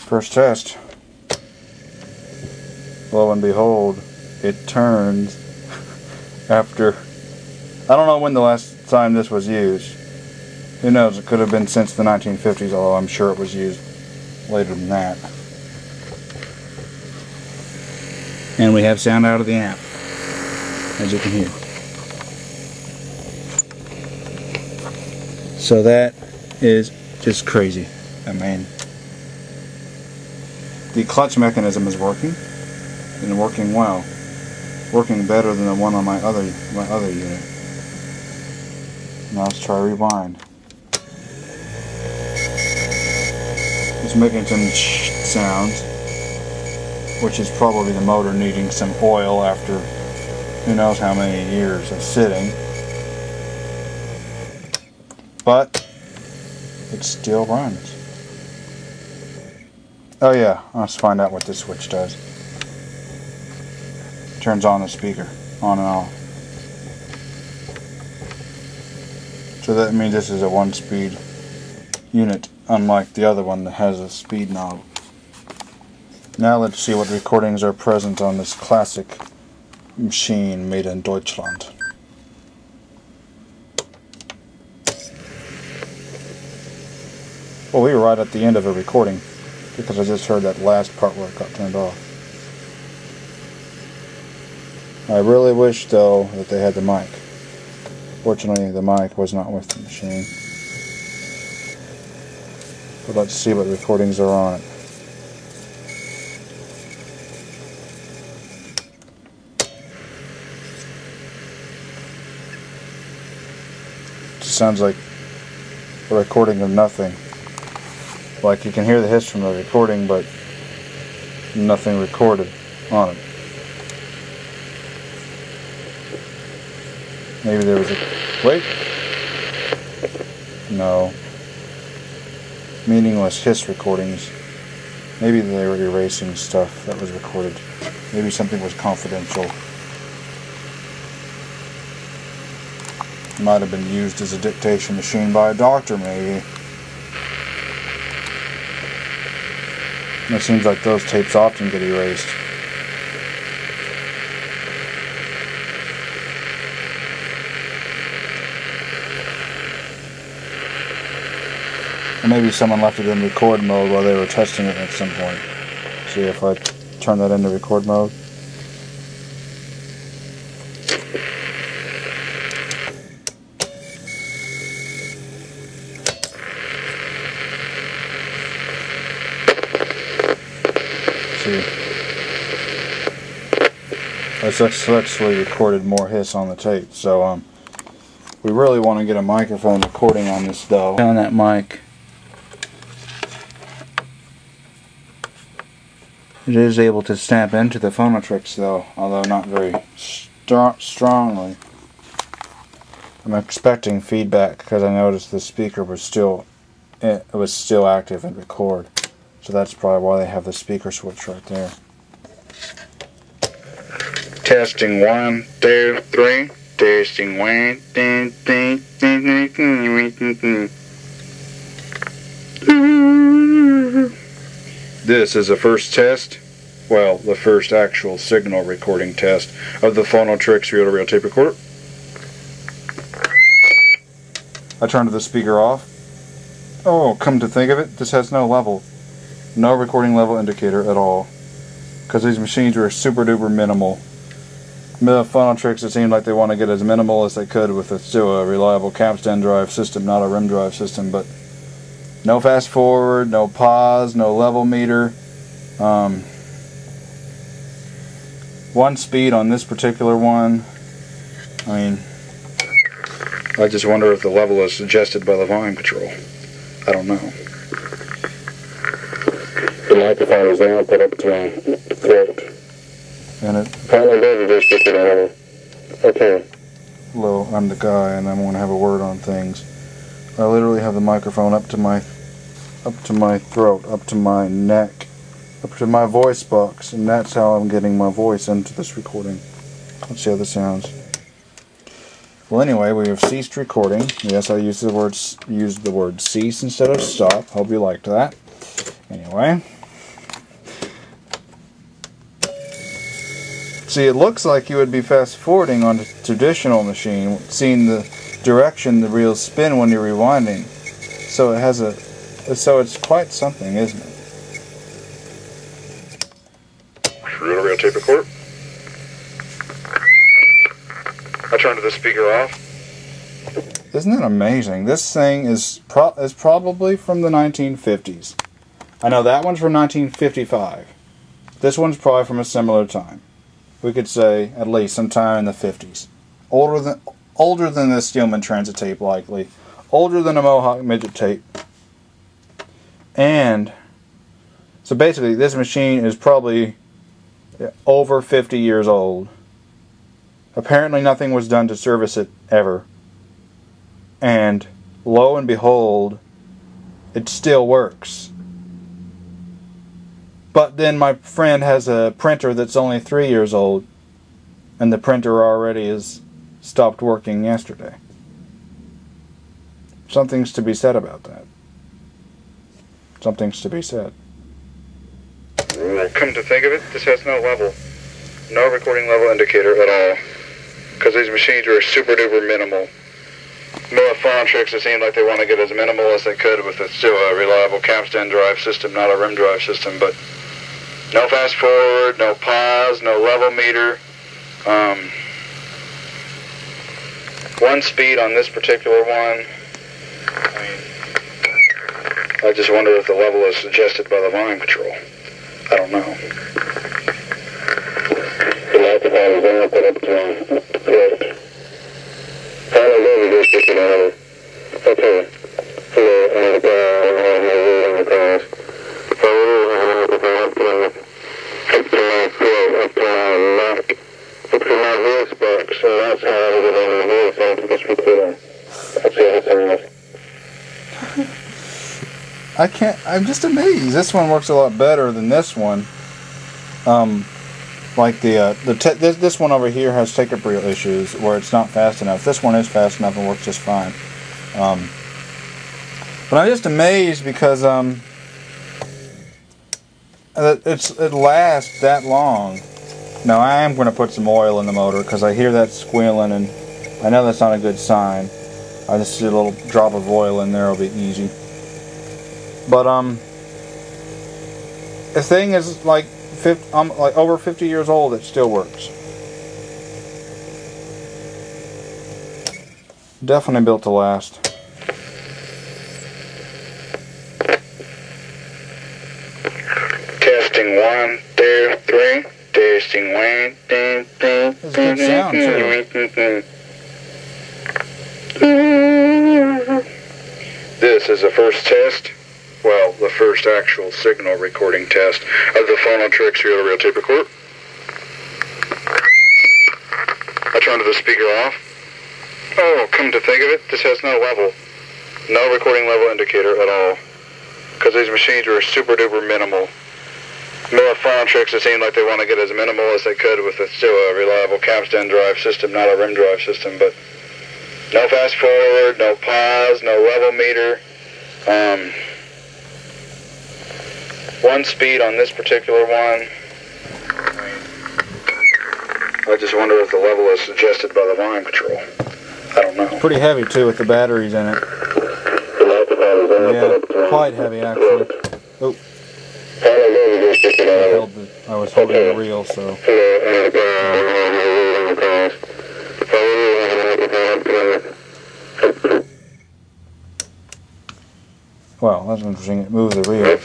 First test. Lo and behold, it turns after... I don't know when the last time this was used. Who knows, it could have been since the 1950s, although I'm sure it was used later than that. And we have sound out of the amp, as you can hear. So that is just crazy. I mean, the clutch mechanism is working, and working well. Working better than the one on my other unit. Now let's try rewind. It's making some sounds, which is probably the motor needing some oil after who knows how many years of sitting. But it still runs. Oh yeah, let's find out what this switch does. Turns on the speaker, on and off. So that means this is a 1-speed unit, unlike the other one that has a speed knob. Now let's see what recordings are present on this classic machine made in Deutschland. Well, we were right at the end of a recording, because I just heard that last part where it got turned off. I really wish, though, that they had the mic. Fortunately, the mic was not with the machine. But let's see what recordings are on it. It just sounds like a recording of nothing. Like you can hear the hiss from the recording, but nothing recorded on it. Maybe there was a... Wait! No. Meaningless hiss recordings. Maybe they were erasing stuff that was recorded. Maybe something was confidential. Might have been used as a dictation machine by a doctor, maybe. It seems like those tapes often get erased. Or maybe someone left it in record mode while they were testing it at some point. See if I turn that into record mode. See. I successfully recorded more hiss on the tape, so we really want to get a microphone recording on this though. On that mic. It is able to snap into the Phono-Trix though, although not very strongly. I'm expecting feedback because I noticed the speaker was still active and record. So that's probably why they have the speaker switch right there. Testing 1, 2, 3. Testing 1, 2, 3. This is the first test, well, the first actual signal recording test of the Phono-Trix reel-to-reel tape recorder. I turned the speaker off. Oh, come to think of it, this has no level. No recording level indicator at all. Because these machines were super duper minimal. The Phono-Trix, it seemed like they want to get as minimal as they could with still a reliable capstan drive system, not a rim drive system, but no fast forward, no pause, no level meter. 1 speed on this particular one. I mean, I just wonder if the level is suggested by the volume control. I don't know. The microphone is now put up to my throat. And it apparently does just get it. Okay. Hello, I'm the guy and I'm going to have a word on things. I literally have the microphone up to my throat, up to my neck, up to my voice box, and that's how I'm getting my voice into this recording. Let's see how this sounds. Well, anyway, we have ceased recording. Yes, I used the word cease instead of stop. Hope you liked that. Anyway, See, it looks like you would be fast forwarding on a traditional machine, seeing the direction the reels spin when you're rewinding. So it has so it's quite something, isn't it? Reel tape record. I turned the speaker off. Isn't that amazing? This thing is probably from the 1950s. I know that one's from 1955. This one's probably from a similar time. We could say at least sometime in the 50s. Older than the Steelman Transit tape, likely. Older than a Mohawk midget tape. And so basically this machine is probably over 50 years old. Apparently nothing was done to service it ever. And lo and behold, it still works. But then my friend has a printer that's only 3 years old, and the printer already has stopped working yesterday. Something's to be said about that. Something's to be said. Come to think of it, this has no level. No recording level indicator at all. Because these machines are super duper minimal. Phono-Trix, it seemed like they want to get as minimal as they could with a still a reliable capstan drive system, not a rim drive system, but no fast forward, no pause, no level meter. One speed on this particular one. I just wonder if the level is suggested by the volume control. I don't know. Okay. I'm just amazed. This one works a lot better than this one. Like this one over here has take-up reel issues where it's not fast enough. This one is fast enough and works just fine. But I'm just amazed because it lasts that long. Now I am going to put some oil in the motor because I hear that squealing and I know that's not a good sign. I just see a little drop of oil in there, it'll be easy. But the thing is like over 50 years old, it still works. Definitely built to last. Testing 1, 2, 3. Testing 1, 2, 3. That's a good sound too. This is the first test. Well, the first actual signal recording test of the Phono-Trix reel tape record. I turned the speaker off. Oh, come to think of it, this has no level. No recording level indicator at all. Because these machines are super duper minimal. Phono-Trix, it seemed like they want to get as minimal as they could with a still a reliable capstan drive system, not a rim drive system, but no fast forward, no pause, no level meter. One speed on this particular one. I just wonder if the level is suggested by the volume control. I don't know. It's pretty heavy too with the batteries in it. Yeah, quite heavy actually. Oh. I was holding the reel, so. Wow, that's interesting. It moved the reel.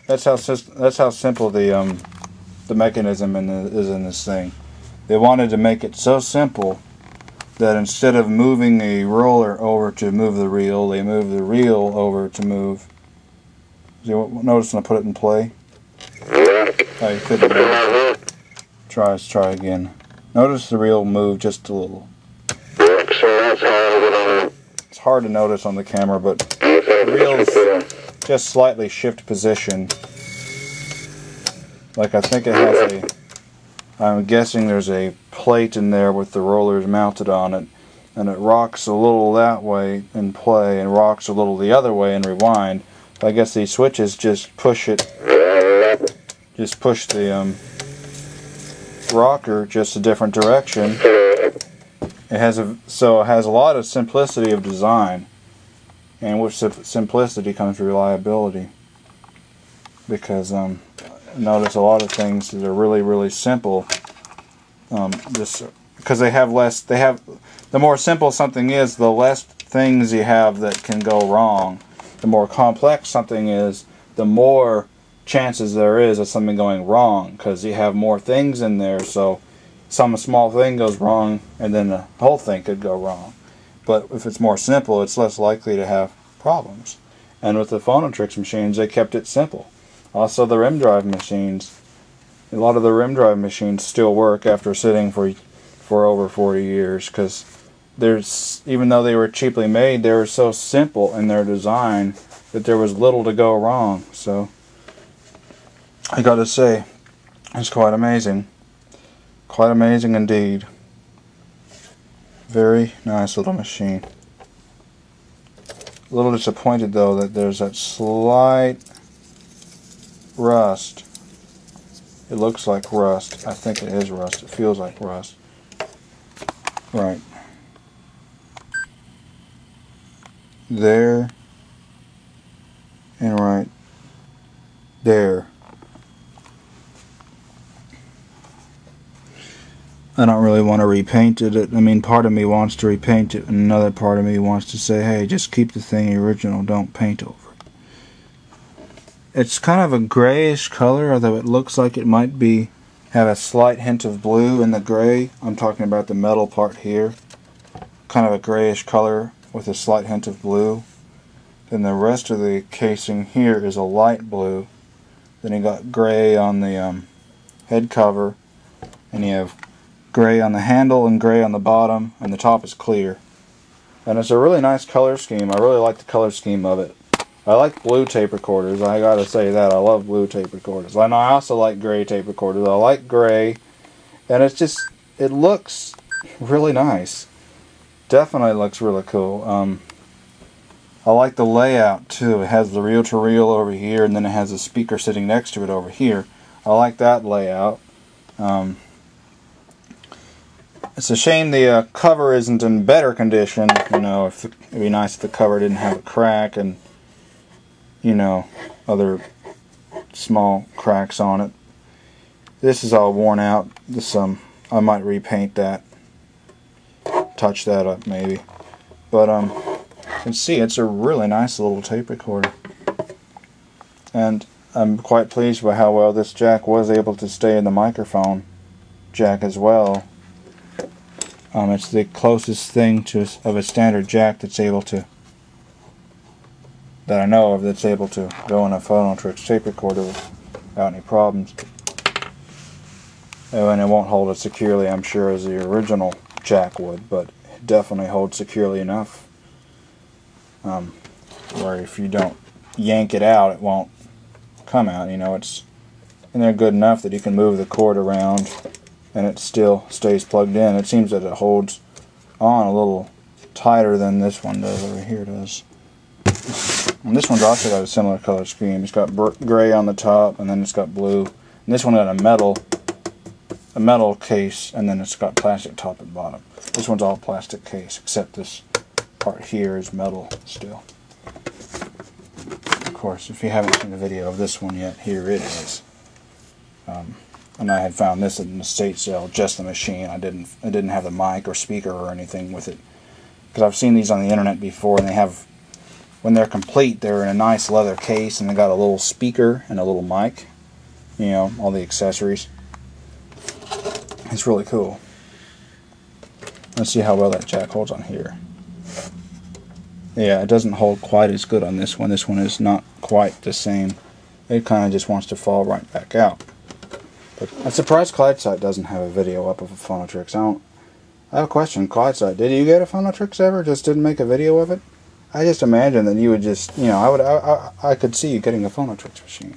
That's how simple the mechanism is in this thing. They wanted to make it so simple that instead of moving a roller over to move the reel, they moved the reel over to move. Notice when I put it in play? Oh, you couldn't notice it. Try again. Notice the reel moved just a little. It's hard to notice on the camera, but the reel's just slightly shift position. Like I think it has a... I'm guessing there's a plate in there with the rollers mounted on it, and it rocks a little that way in play and rocks a little the other way in rewind. I guess these switches just push it, just push the rocker, just a different direction. It has a lot of simplicity of design, and with simplicity comes reliability. Because notice a lot of things that are really simple. Just because the more simple something is, the less things you have that can go wrong. The more complex something is, the more chances there is of something going wrong, because you have more things in there, so some small thing goes wrong and then the whole thing could go wrong. But if it's more simple, it's less likely to have problems. And with the Phono-Trix machines, they kept it simple. Also the rim drive machines, a lot of the rim drive machines still work after sitting for over 40 years, because even though they were cheaply made, they were so simple in their design that there was little to go wrong. So I gotta say, it's quite amazing. Quite amazing indeed. Very nice little machine. A little disappointed though that there's that slight rust. It looks like rust. I think it is rust. It feels like rust. Right. There. And right there. I don't really want to repaint it. I mean, part of me wants to repaint it, and another part of me wants to say, hey, just keep the thing original, don't paint over it. It's kind of a grayish color, although it looks like it might have a slight hint of blue in the gray. I'm talking about the metal part here. Kind of a grayish color with a slight hint of blue. Then the rest of the casing here is a light blue. Then you got gray on the head cover, and you have gray on the handle and gray on the bottom, and the top is clear. And it's a really nice color scheme. I really like the color scheme of it. I like blue tape recorders. I gotta say that. I love blue tape recorders. And I also like gray tape recorders. I like gray, and it looks really nice. Definitely looks really cool. I like the layout too. It has the reel-to-reel over here, and then it has a speaker sitting next to it over here. I like that layout. It's a shame the cover isn't in better condition. You know, it'd be nice if the cover didn't have a crack and, you know, other small cracks on it. This is all worn out. This I might repaint that, touch that up maybe. But you can see it's a really nice little tape recorder, and I'm quite pleased with how well this jack was able to stay in the microphone jack as well. It's the closest thing of a standard jack that I know of that's able to go in a Phono-Trix tape recorder without any problems. And it won't hold it securely, I'm sure, as the original jack would, but it definitely holds securely enough where if you don't yank it out, it won't come out. You know, it's in there good enough that you can move the cord around and it still stays plugged in. It seems that it holds on a little tighter than this one does over here does. And this one's also got a similar color scheme. It's got gray on the top, and then it's got blue. And this one got a metal case, and then it's got plastic top and bottom. This one's all plastic case, except this part here is metal still. Of course, if you haven't seen the video of this one yet, here it is. And I had found this at an estate sale, just the machine. I didn't have the mic or speaker or anything with it, because I've seen these on the internet before, and they have, when they're complete, they're in a nice leather case, and they got a little speaker and a little mic. You know, all the accessories. It's really cool. Let's see how well that jack holds on here. Yeah, it doesn't hold quite as good on this one. This one is not quite the same. It kind of just wants to fall right back out. But I'm surprised Clydeside doesn't have a video up of a Phono-Trix. I have a question, Clydeside. Did you get a Phono-Trix ever? Just didn't make a video of it? I just imagine that you would just, you know, I could see you getting a Phono-Trix machine.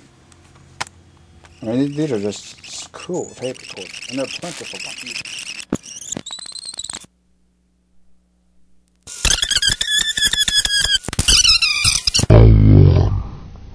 I mean, these are just cool tape recorders, and they're plentiful.